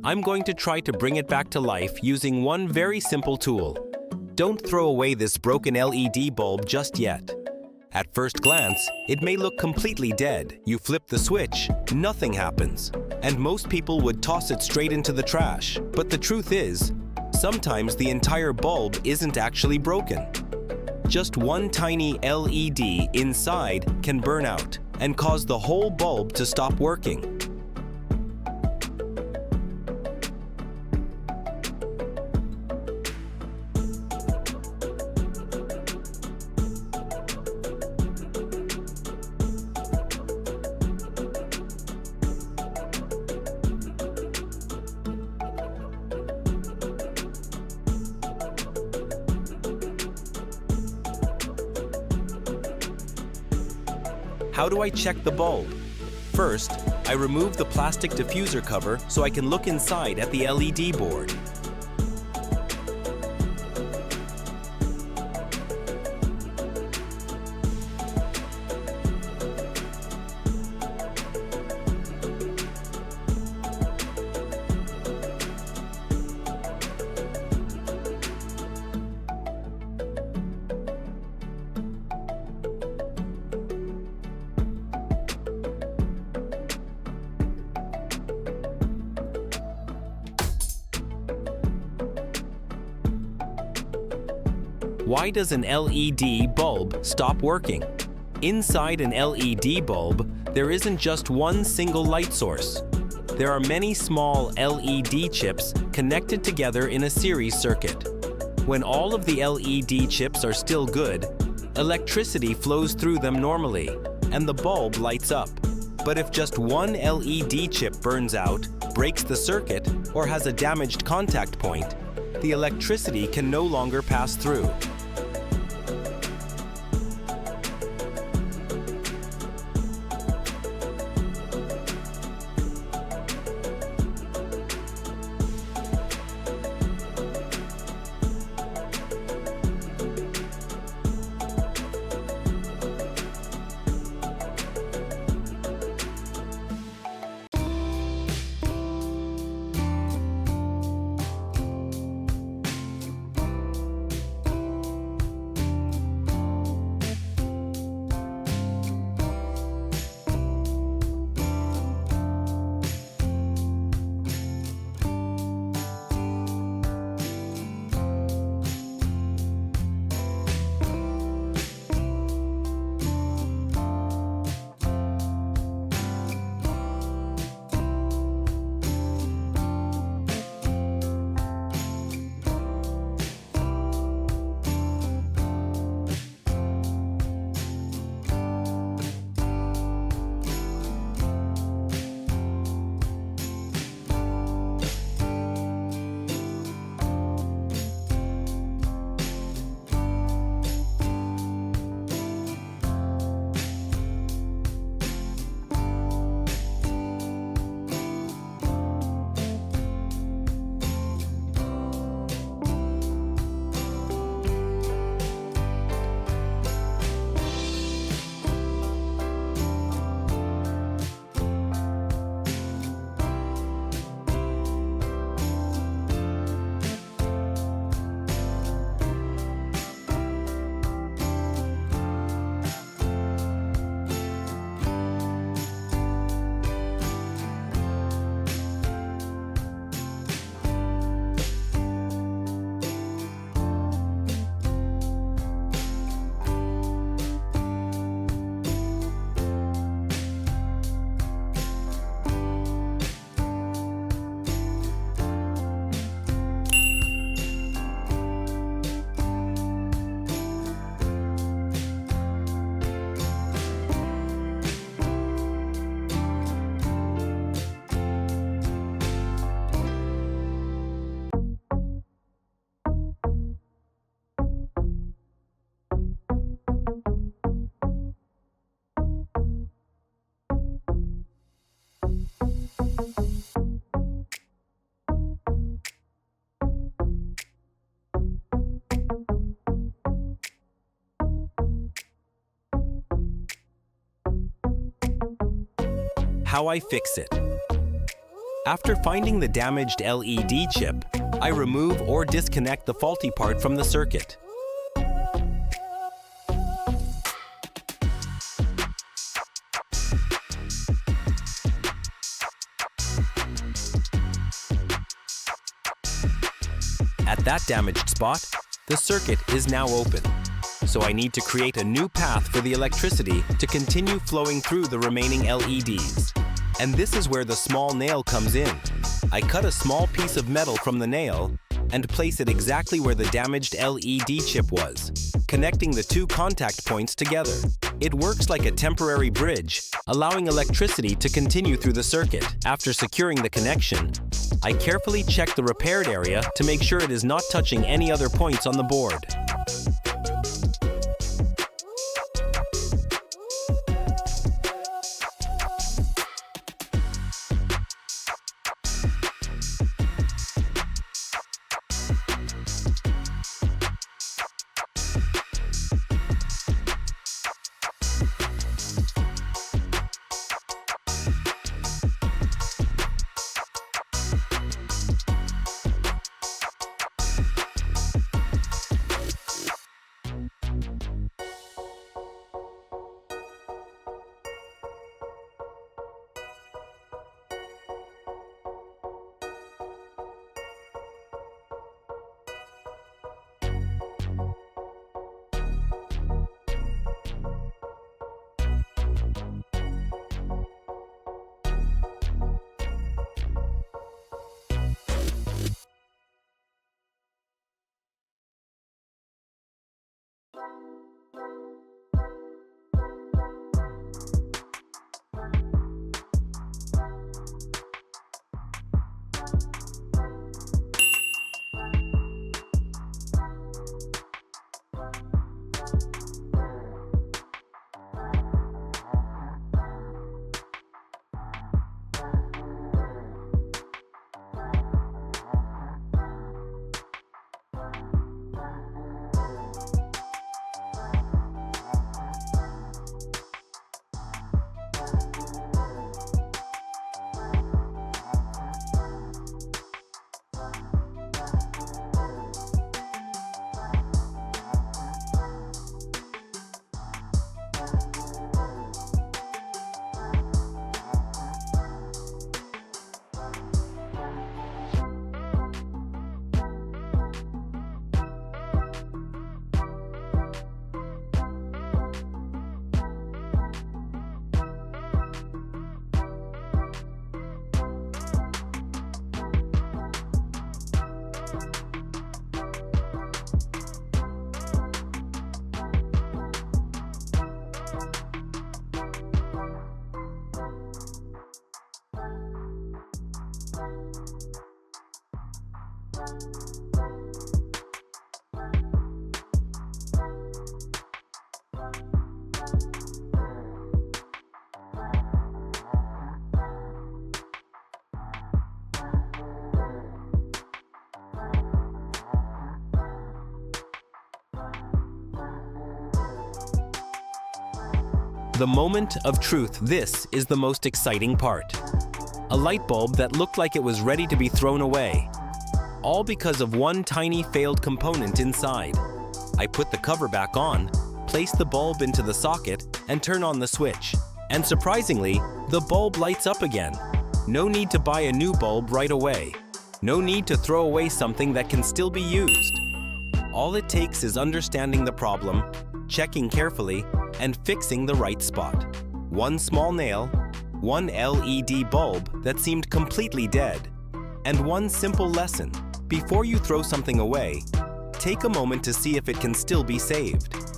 I'm going to try to bring it back to life using one very simple tool. Don't throw away this broken LED bulb just yet. At first glance, it may look completely dead. You flip the switch, nothing happens. And most people would toss it straight into the trash. But the truth is, sometimes the entire bulb isn't actually broken. Just one tiny LED inside can burn out and cause the whole bulb to stop working. How do I check the bulb? First, I remove the plastic diffuser cover so I can look inside at the LED board. Why does an LED bulb stop working? Inside an LED bulb, there isn't just one single light source. There are many small LED chips connected together in a series circuit. When all of the LED chips are still good, electricity flows through them normally, and the bulb lights up. But if just one LED chip burns out, breaks the circuit, or has a damaged contact point, the electricity can no longer pass through. How I fix it. After finding the damaged LED chip, I remove or disconnect the faulty part from the circuit. At that damaged spot, the circuit is now open, so I need to create a new path for the electricity to continue flowing through the remaining LEDs. And this is where the small nail comes in. I cut a small piece of metal from the nail and place it exactly where the damaged LED chip was, connecting the two contact points together. It works like a temporary bridge, allowing electricity to continue through the circuit. After securing the connection, I carefully check the repaired area to make sure it is not touching any other points on the board. The moment of truth, this is the most exciting part. A light bulb that looked like it was ready to be thrown away. All because of one tiny failed component inside. I put the cover back on, place the bulb into the socket, and turn on the switch. And surprisingly, the bulb lights up again. No need to buy a new bulb right away. No need to throw away something that can still be used. All it takes is understanding the problem, checking carefully, and fixing the right spot. One small nail, one LED bulb that seemed completely dead, and one simple lesson. Before you throw something away, take a moment to see if it can still be saved.